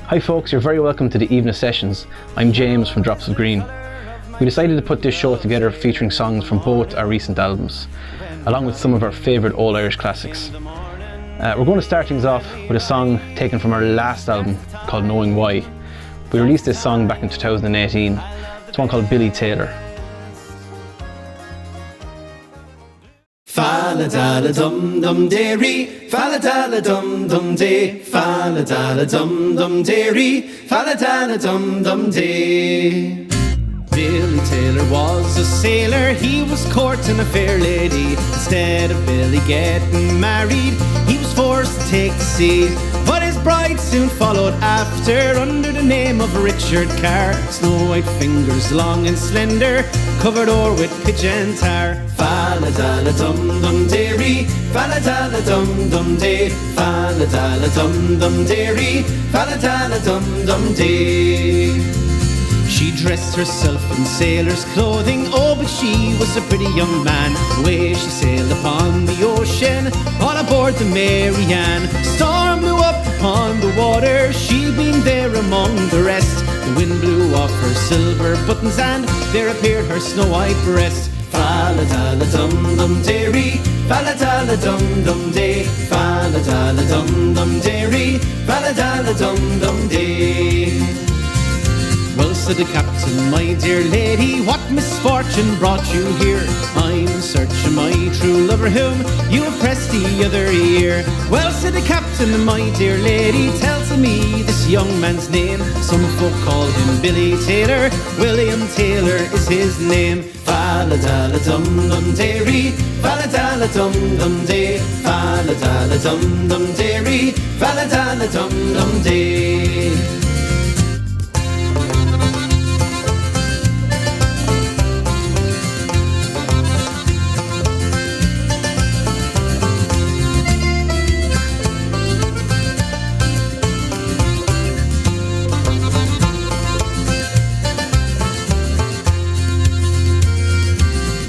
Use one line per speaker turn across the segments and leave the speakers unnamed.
Hi folks, you're very welcome to the Aoibhneas Sessions. I'm James from Drops of Green. We decided to put this show together featuring songs from both our recent albums, along with some of our favourite old Irish classics. We're going to start things off with a song taken from our last album called Knowing Why. We released this song back in 2018. It's one called Billy Taylor.
Fala dala dum dum dairy, fala dala dum dum day, fala dala dum dum dairy, fala dala dum dum day. Billy Taylor was a sailor, he was courting a fair lady. Instead of Billy getting married, he was forced to take the sea. But his bride soon followed after, under the name of Richard Carr. Snow white fingers, long and slender, covered o'er with pitch and tar. Fala dala dum dum dairy, fala dala dum dum day, fala dala dum dum dairy, fala dala dum dum day. She dressed herself in sailor's clothing, oh, but she was a pretty young man. Away she sailed upon the ocean, all aboard the Mary Ann. Storm blew up upon the water, she being there among the rest. The wind blew off her silver buttons and there appeared her snow-white breast. Fala dala dum dum dairy, fala dala dum dum day, fala dala dum dum dairy, fala dala dum dum day. Well, said the captain, my dear lady, what misfortune brought you here? I'm in search of my true lover whom you have pressed the other ear. Well, said the captain, my dear lady, tell to me this young man's name. Some folk call him Billy Taylor, William Taylor is his name. Fala dala dum dum dairy, fala dala dum dum day, fala dala dum dum dairy, fala dala dum dum day.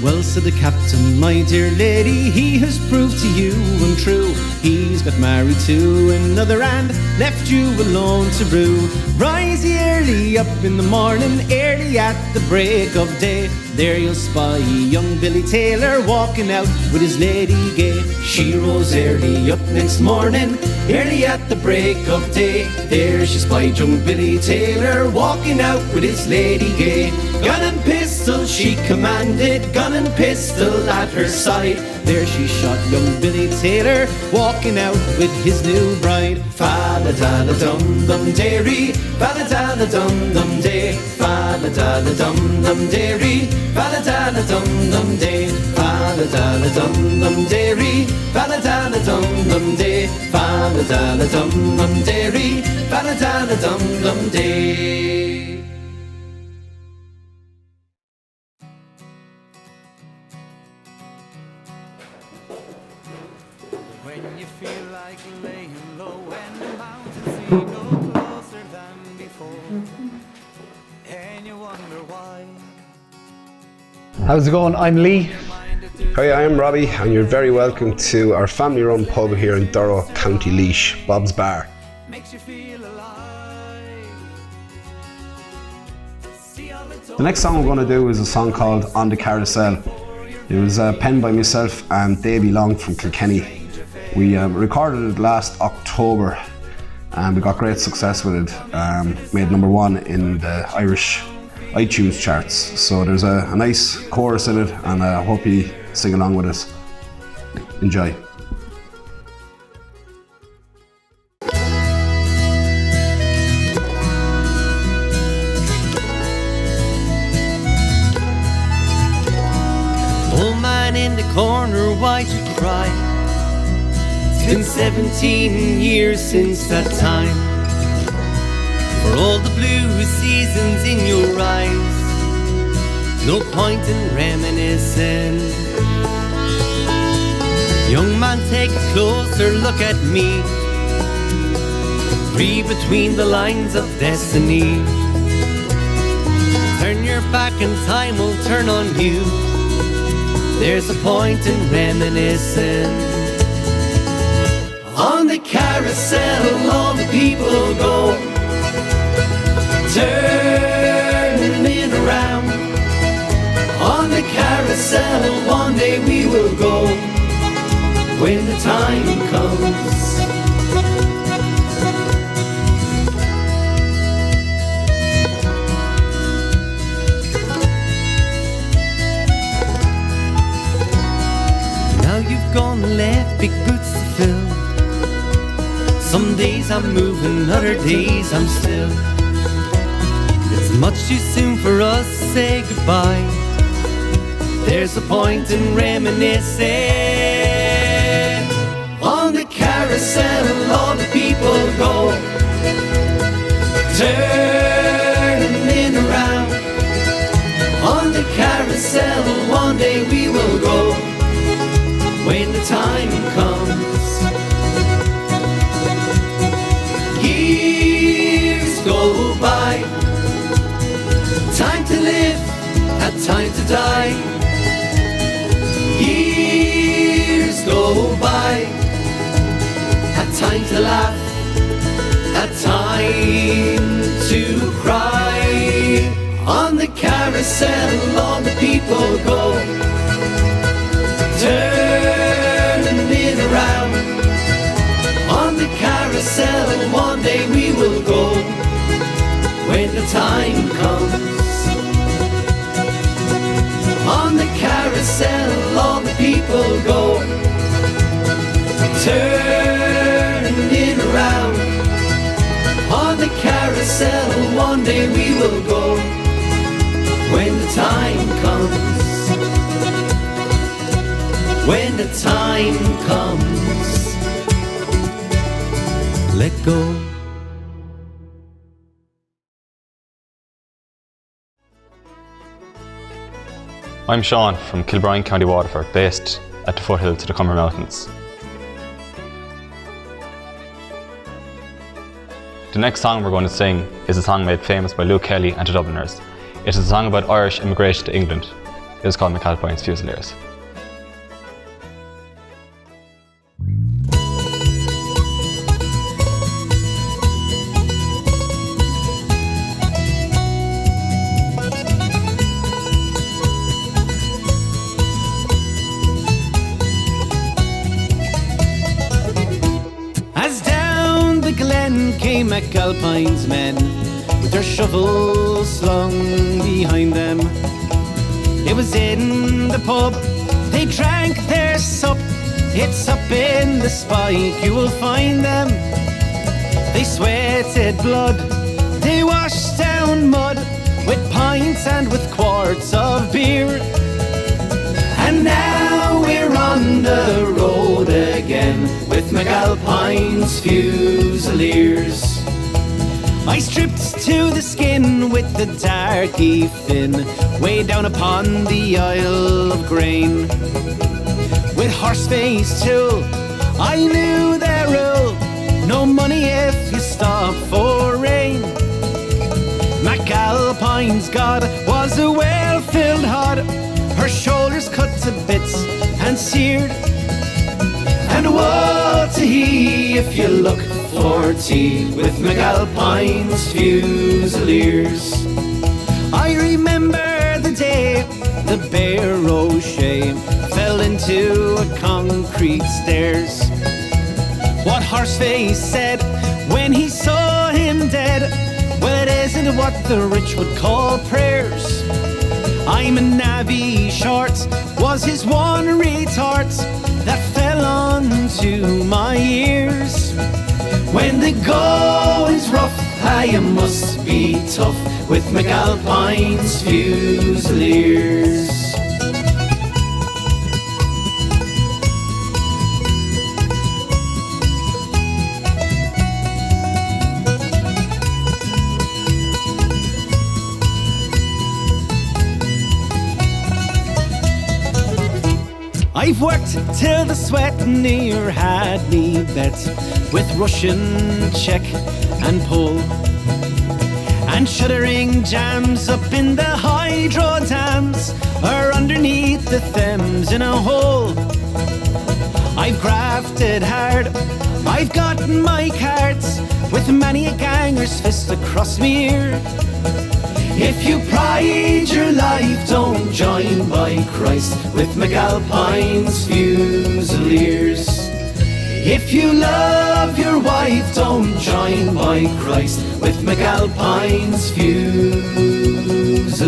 Well, said the captain, my dear lady, he has proved to you untrue. He's got married to another and left you alone to rue. Rise ye early up in the morning, early at the break of day. There you'll spy young Billy Taylor walking out with his lady gay. She rose early up next morning, early at the break of day. There she spied young Billy Taylor walking out with his lady gay. Gun and pistol she commanded, gun and pistol at her side. There she shot young Billy Taylor walking out with his new bride. Fala dala dum dum dairy, fala dala dum dum day, fala dala dum dum dairy, fala dala dum dum day, fala dala dum dum dairy, fala dala dum dum day, fala dala dum dum dairy, fala dala dum dum day.
When you feel like laying low and the mountains seem no closer than before, and you wonder why.
How's it going? I'm Lee.
Hi, I'm Robbie, and you're very welcome to our family-run pub here in Durrow, County Laois, Bob's Bar.
Makes you feel alive.
The next song we're going to do is a song called On the Carousel. It was penned by myself and Davey Long from Kilkenny. We recorded it last October and we got great success with it. Made #1 in the Irish iTunes charts. So there's a nice chorus in it and I hope you sing along with us. Enjoy.
Old man in the corner, why'd you cry? It's been 17 years since that time. For all the blue seasons in your eyes, no point in reminiscing. Young man, take a closer look at me. Read between the lines of destiny. Turn your back and time will turn on you. There's a point in reminiscing. On the carousel all the people go, the time comes.
Now you've gone and left big boots to fill. Some days I'm moving, other days I'm still. It's much too soon for us to say goodbye. There's a point in reminiscing.
On the carousel all the people go, turning around. On the carousel one day we will go, when the time comes. Years go by, time to live, a time to die. Years go by, a time to laugh, a time to cry. On the carousel all the people go, turning around. On the carousel one day we will go, when the time comes. On the carousel all the people go, turning around. On the carousel one day we will go, when the time comes. When the time comes, let go.
I'm Sean from Kilkenny, County Waterford, based at the foothills of the Cumber Mountains. The next song we're going to sing is a song made famous by Luke Kelly and the Dubliners. It is a song about Irish immigration to England. It is called McAlpine's Fusiliers.
Came McAlpine's men with their shovels slung behind them. It was in the pub, they drank their sup. It's up in the Spike, you will find them. They sweated blood, they washed down mud, with pints and with quarts of beer. And now we're on the road again, with McAlpine's Fusiliers. I stripped to the skin with the darky fin, way down upon the Isle of Grain. With horseface too, I knew their rule, no money if you stop for rain. McAlpine's god was a well-filled hod, her shoulders cut to bits and seared. And woe to he if you look for tea with McAlpine's Fusiliers. I remember the day the Bear Rocher fell into a concrete stairs. What Horseface said when he saw him dead, well, it isn't what the rich would call prayers. I'm a navvy short was his one retort that fell onto my ears. When the going's rough, I must be tough with McAlpine's Fusiliers. I've worked till the sweat near had me bet, with Russian check and pull, and shuddering jams up in the hydro dams, or underneath the Thames in a hole. I've grafted hard, I've gotten my cards, with many a ganger's fist across me ear. If you pride your life, don't join by Christ with McAlpine's Fusiliers.
If you love your wife, don't join by Christ with McAlpine's Fusiliers.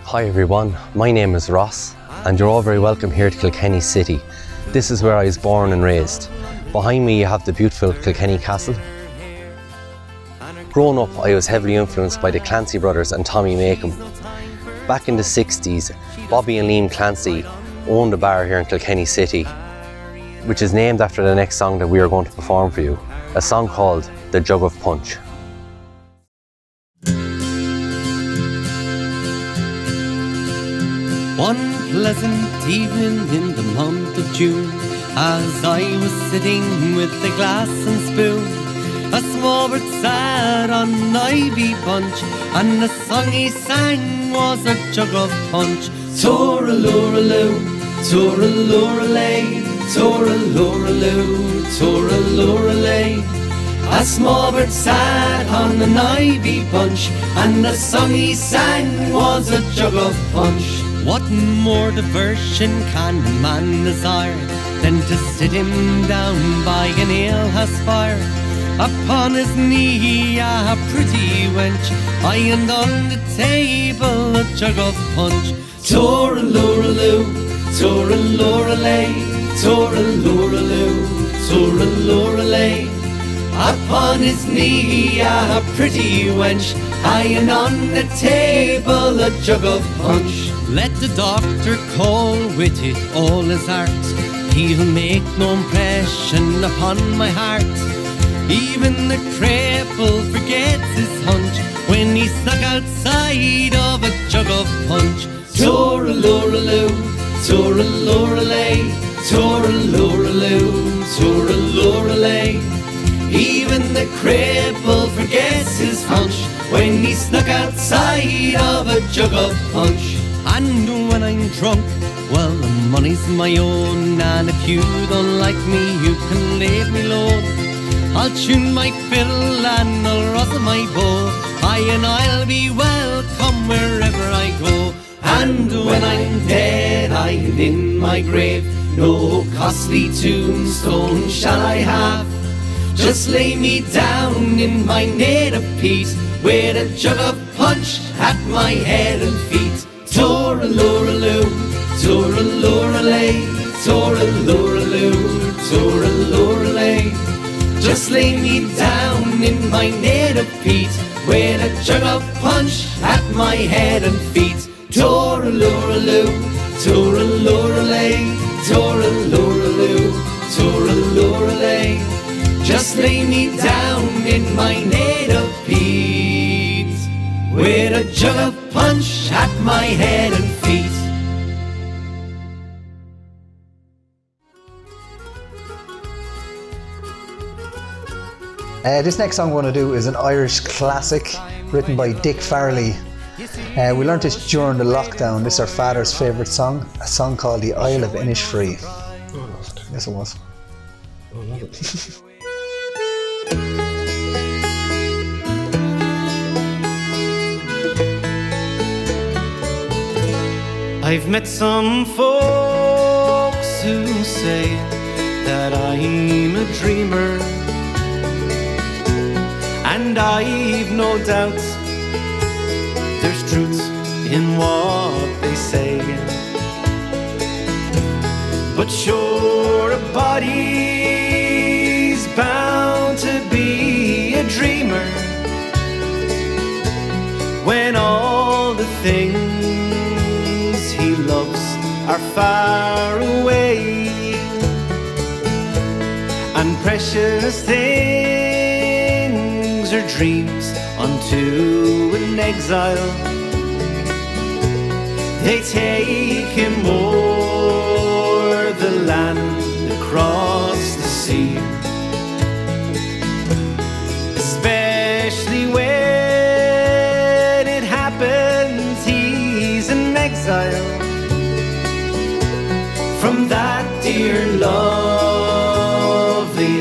Hi everyone, my name is Ross and you're all very welcome here to Kilkenny City. This is where I was born and raised. Behind me you have the beautiful Kilkenny Castle. Growing up I was heavily influenced by the Clancy brothers and Tommy Makem. Back in the 60s, Bobby and Liam Clancy owned a bar here in Kilkenny City, which is named after the next song that we are going to perform for you, a song called The Jug of Punch.
One pleasant evening in the month of June, as I was sitting with a glass and spoon, a small bird sat on an ivy bunch, and the song he sang was a jug of punch.
Toraluraloo, toraluralay, toraluraloo, toraluralay. A small bird sat on an ivy bunch, and the song he sang was a jug of punch.
What more diversion can a man desire than to sit him down by an alehouse fire? Upon his knee a pretty wench, and on the table a jug of punch.
Toraluraloo, toraluralay, toraluraloo, toraluralay. Upon his knee a pretty wench, and on the table a jug of punch.
Let the doctor call with it all his heart, he'll make no impression upon my heart. Even the cripple forgets his hunch when he's stuck outside of a jug of punch.
Toraluraloo, toraluralay, toraluraloo, toraluralay. Even the cripple forgets his hunch when he's stuck outside of a jug of punch.
And when I'm drunk, well, the money's my own, and if you don't like me, you can leave me alone. I'll tune my fiddle and I'll rustle my bow, and I'll be welcome wherever I go.
And when I'm dead, I'm in my grave, no costly tombstone shall I have. Just lay me down in my native peat, with a jug of punch at my head and feet. Toraluraloo, toraluralay, toraluraloo, toraluralay. Just lay me down in my native peat, with a jug of punch at my head and feet. Toraluraloo, toraluralay, toraluraloo, toraluralay. Just lay me down in my native peat, with a jug of punch at my head and feet.
This next song I want to do is an Irish classic written by Dick Farrelly. We learnt this during the lockdown. This is our father's favourite song, a song called The Isle of Innisfree. Yes, it was.
I've met some folks who say that I'm a dreamer, and I've no doubt there's truth in what they say. But sure, a body's bound to be a dreamer when all the things he loves are far away, and precious things are dreams unto an exile. They take him o'er the land, across the sea, especially when it happens he's in exile from that dear lovely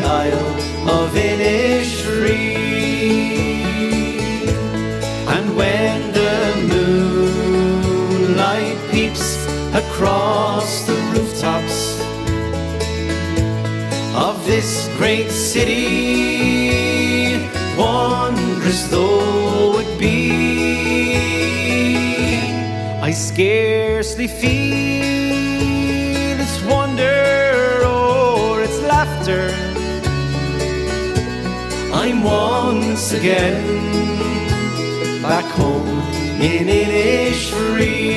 Isle of Innisfree.
across the rooftops of this great city, wondrous though it be, I scarcely feel its wonder or its laughter. I'm once again back home in Innisfree.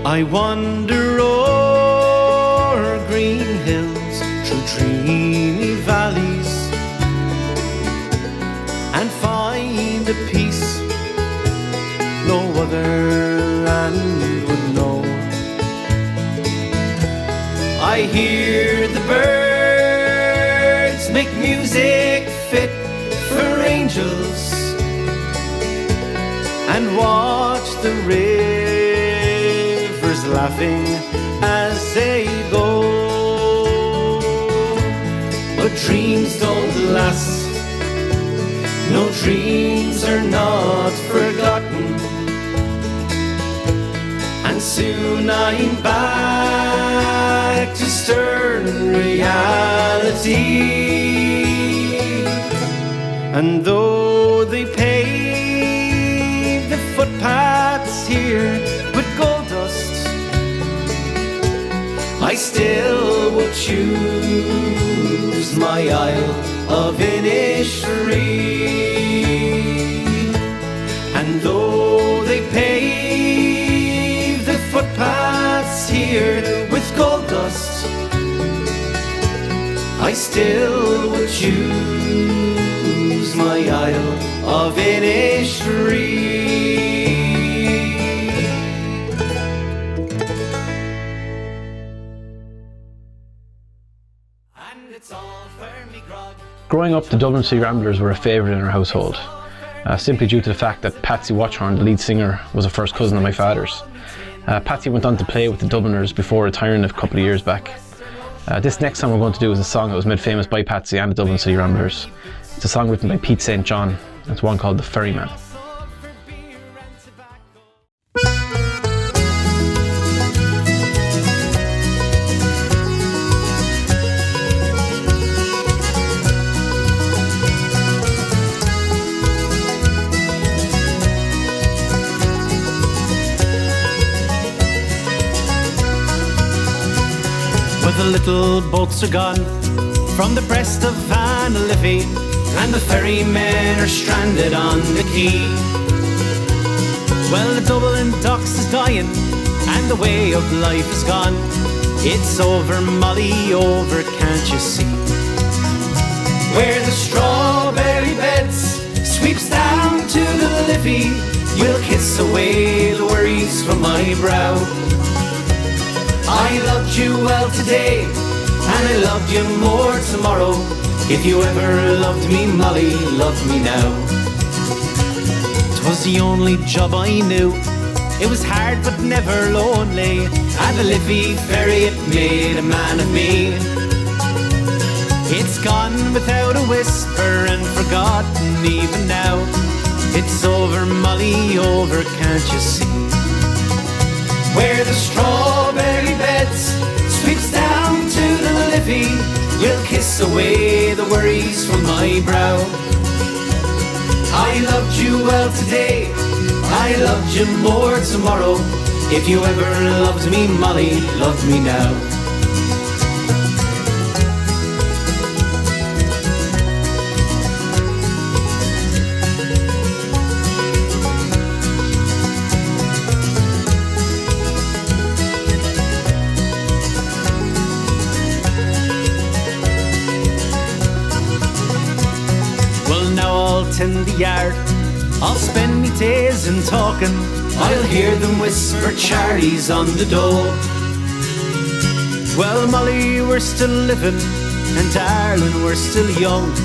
I wander o'er green hills, through dreamy valleys, and find a peace no other land would know. I hear the birds make music fit for angels, and watch the rivers laughing as they go. But dreams don't last, no dreams are not forgotten, and soon I'm back to stern reality. And though they pave the footpaths here with gold dust, I still would choose my Isle of Innisfree. And though they pave the footpaths here with gold dust, I still would choose my Isle of Innisfree. And it's all for me grog.
Growing up, the Dublin City Ramblers were a favourite in our household, simply due to the fact that Patsy Watchorn, the lead singer, was a first cousin of my father's. Patsy went on to play with the Dubliners before retiring a couple of years back. This next song we're going to do is a song that was made famous by Patsy and the Dublin City Ramblers. It's a song written by Pete St. John. It's one called The Ferryman.
Well, the little boats are gone from the breast of Anna Livy, and the ferrymen are stranded on the quay. Well, the Dublin docks is dying, and the way of life is gone. It's over, Molly, over, can't you see? Where the strawberry beds sweeps down to the Livy, we'll kiss away the worries from my brow. I loved you well today, and I loved you more tomorrow. If you ever loved me, Molly, love me now. 'Twas the only job I knew. It was hard but never lonely, and the Liffey ferry, it made a man of me. It's gone without a whisper and forgotten even now. It's over, Molly, over, can't you see? Where the strawberry beds sweeps down to the Liffey, we'll kiss away the worries from my brow. I loved you well today, I loved you more tomorrow. If you ever loved me, Molly, love me now. In the yard, I'll spend me days in talking. I'll hear them whisper Charlie's on the door. Well, Molly, we're still living, and darling, we're still young,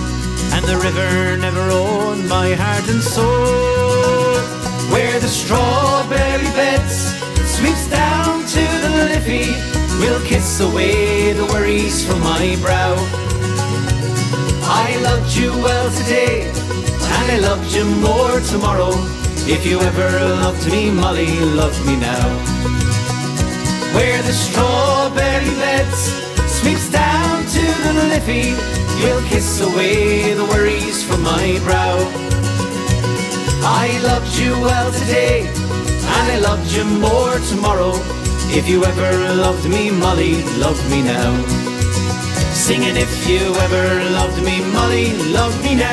and the river never owned my heart and soul. Where the strawberry beds sweeps down to the Liffey, will kiss away the worries from my brow. I loved you well today, and I loved you more tomorrow. If you ever loved me, Molly, love me now. Where the strawberry beds sweeps down to the Liffey, you'll kiss away the worries from my brow. I loved you well today, and I loved you more tomorrow. If you ever loved me, Molly, love me now. Singing if you ever loved me, Molly, love me now.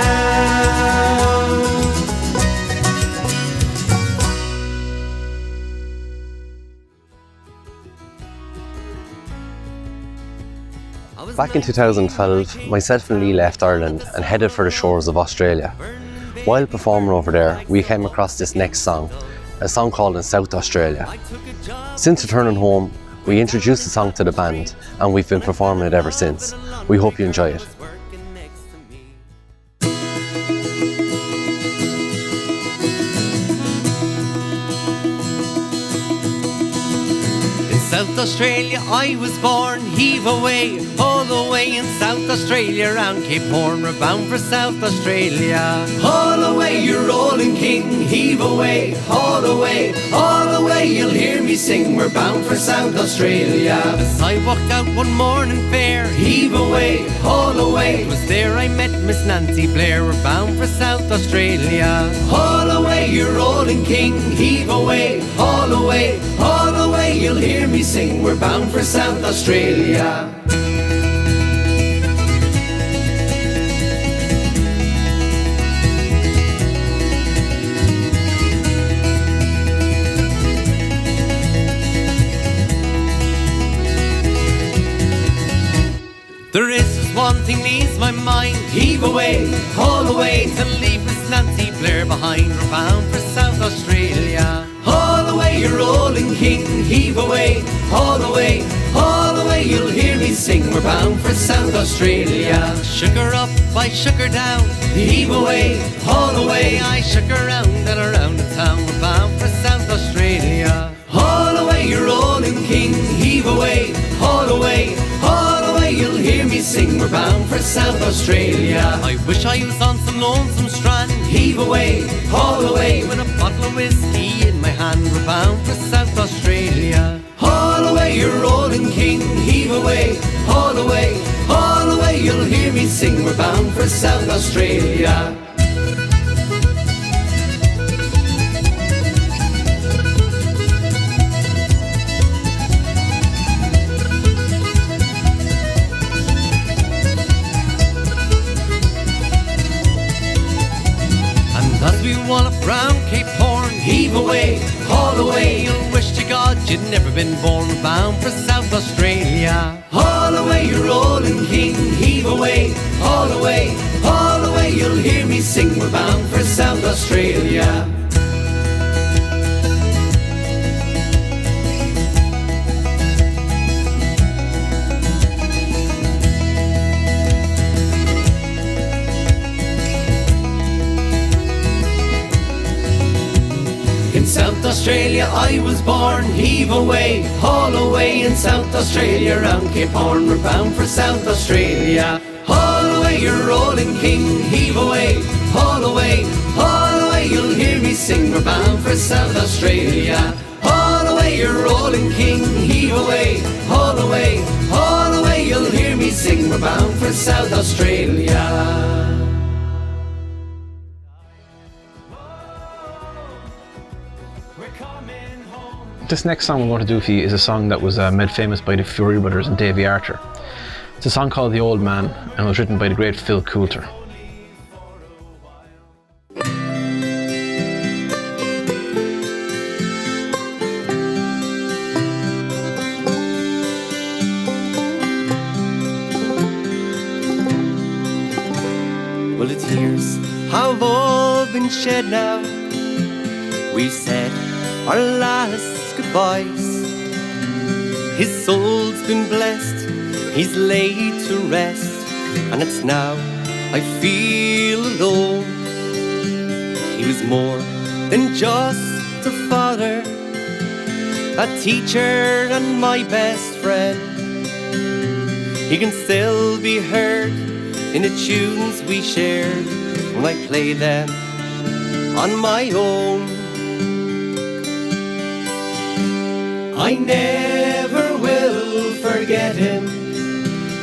Back in 2012, myself and Lee left Ireland and headed for the shores of Australia. While performing over there, we came across this next song, a song called In South Australia. Since returning home, we introduced the song to the band and we've been performing it ever since. We hope you enjoy it.
South Australia I was born, heave away, all the way in South Australia, round Cape Horn, we're bound for South Australia.
Haul away, you're rolling king, heave away, all the way, you'll hear me sing, we're bound for South Australia.
As I walked out one morning fair,
Heave away, all the way,
it was there I met Miss Nancy Blair, we're bound for South Australia.
haul away, you're rolling king, heave away, all the way, you'll hear me sing, we're bound for South Australia.
There is just one thing leaves my mind,
Heave away, haul away,
to leave Miss Nancy Blair behind, we're bound for South Australia.
haul away, you're rolling king, heave away, all the way, you'll hear me sing, we're bound for South Australia.
Shook her up, I shook her down,
Heave away, haul away,
I shook her round and around the town, we're bound for South Australia.
haul away, you're rolling king, heave away, all away, you'll hear me sing, we're bound for South Australia.
I wish I was on some lonesome strand,
Heave away, haul away,
with a bottle of whiskey in my hand, we're bound for South Australia.
haul away, you're rolling king, heave away, all away, you'll hear me sing, we're bound for South Australia.
As we wallop round Cape Horn,
Heave away, haul away,
you'll wish to God you'd never been born, bound for South Australia.
haul away, you're rolling king, heave away, all away, you'll hear me sing, we're bound for South Australia. In South Australia I was born, heave away, haul away, in South Australia, round Cape Horn, we're bound for South Australia. Haul away, you're rolling king, heave away, haul away, you'll hear me sing, we're bound for South Australia. Haul away, you're rolling king, heave away, haul away, you'll hear me sing, we're bound for South Australia.
This next song I'm going to do for you is a song that was made famous by the Fury Brothers and Davy Archer. It's a song called The Old Man, and it was written by the great Phil Coulter.
Well, the tears have all been shed now, we've said our last goodbyes. His soul's been blessed, he's laid to rest, and it's now I feel alone. He was more than just a father, a teacher and my best friend. He can still be heard in the tunes we shared when I play them on my own.
I never will forget him,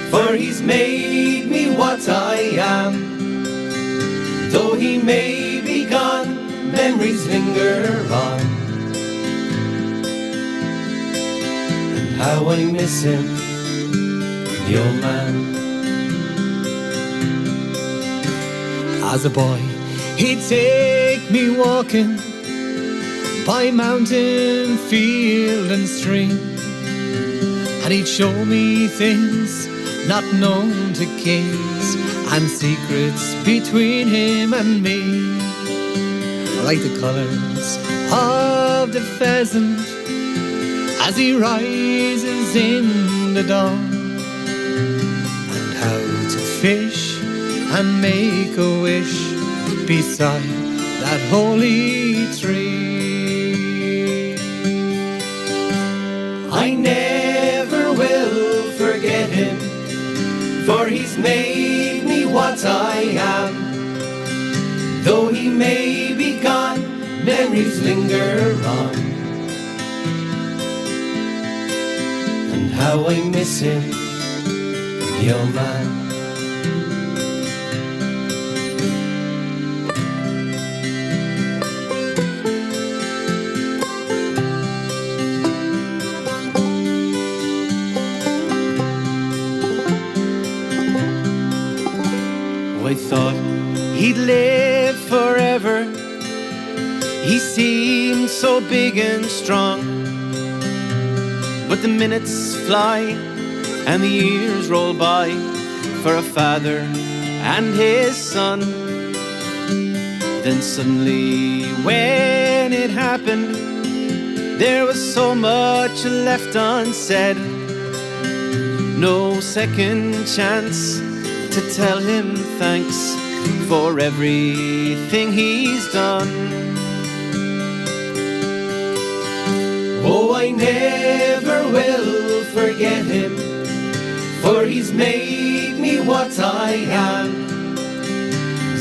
for he's made me what I am. Though he may be gone, memories linger on. And how I miss him, the old man.
As a boy, he'd take me walking by mountain, field and stream, and he'd show me things not known to kings, and secrets between him and me, like the colours of the pheasant as he rises in the dawn, and how to fish and make a wish beside that holy tree.
I never will forget him, for he's made me what I am. Though he may be gone, memories linger on. And how I miss him, the old man.
I thought he'd live forever. He seemed so big and strong, but the minutes fly and the years roll by for a father and his son. Then suddenly when it happened, there was so much left unsaid. No second chance to tell him thanks for everything he's done.
Oh, I never will forget him, for he's made me what I am.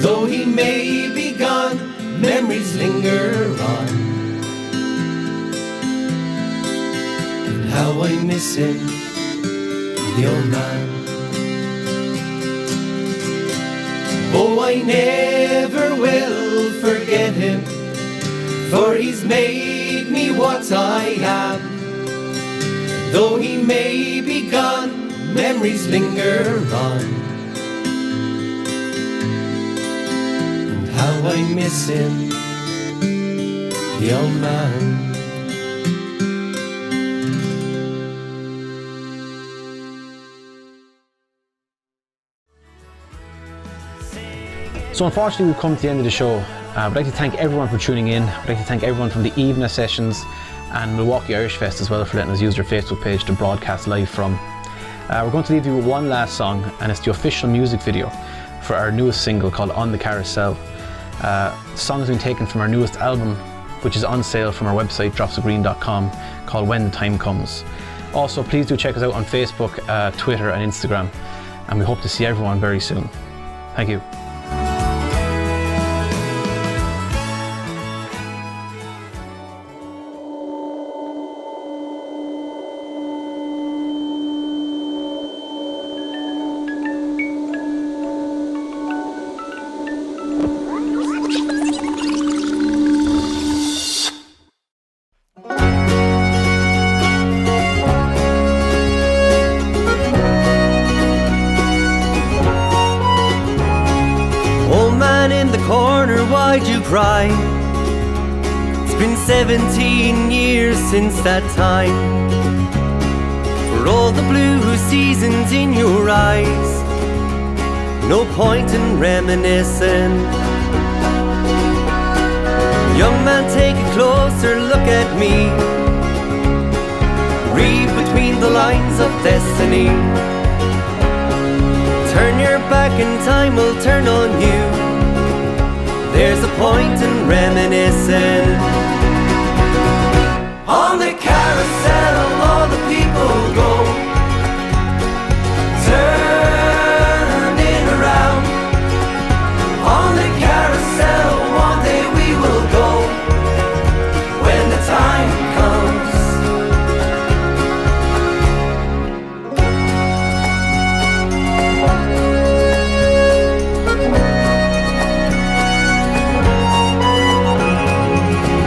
Though he may be gone, memories linger on. And how I miss him, the old man. Oh, I never will forget him, for he's made me what I am. Though he may be gone, memories linger on. And how I miss him, the old man.
So unfortunately we've come to the end of the show. I'd like to thank everyone for tuning in. I'd like to thank everyone from the Aoibhneas Sessions and Milwaukee Irish Fest as well for letting us use their Facebook page to broadcast live from. We're going to leave you with one last song, and it's the official music video for our newest single called On the Carousel. The song has been taken from our newest album, which is on sale from our website dropsofgreen.com, called When the Time Comes. Also, please do check us out on Facebook, Twitter and Instagram, and we hope to see everyone very soon. Thank you.
Why'd you cry? It's been 17 years since that time. For all the blue seasons in your eyes, no point in reminiscing. Young man, take a closer look at me. Read between the lines of destiny. Turn your back and time will turn on you. There's a point in reminiscing.
On the carousel all the people go, turning around. On the carousel one day we will go, when the time comes.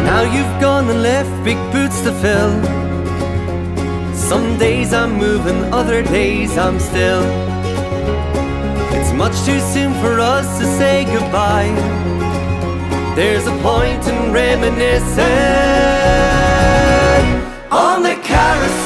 Now you've gone and left big boots to fill. Some days I'm moving, other days I'm still. It's much too soon for us to say goodbye. There's a point in reminiscing. On the carousel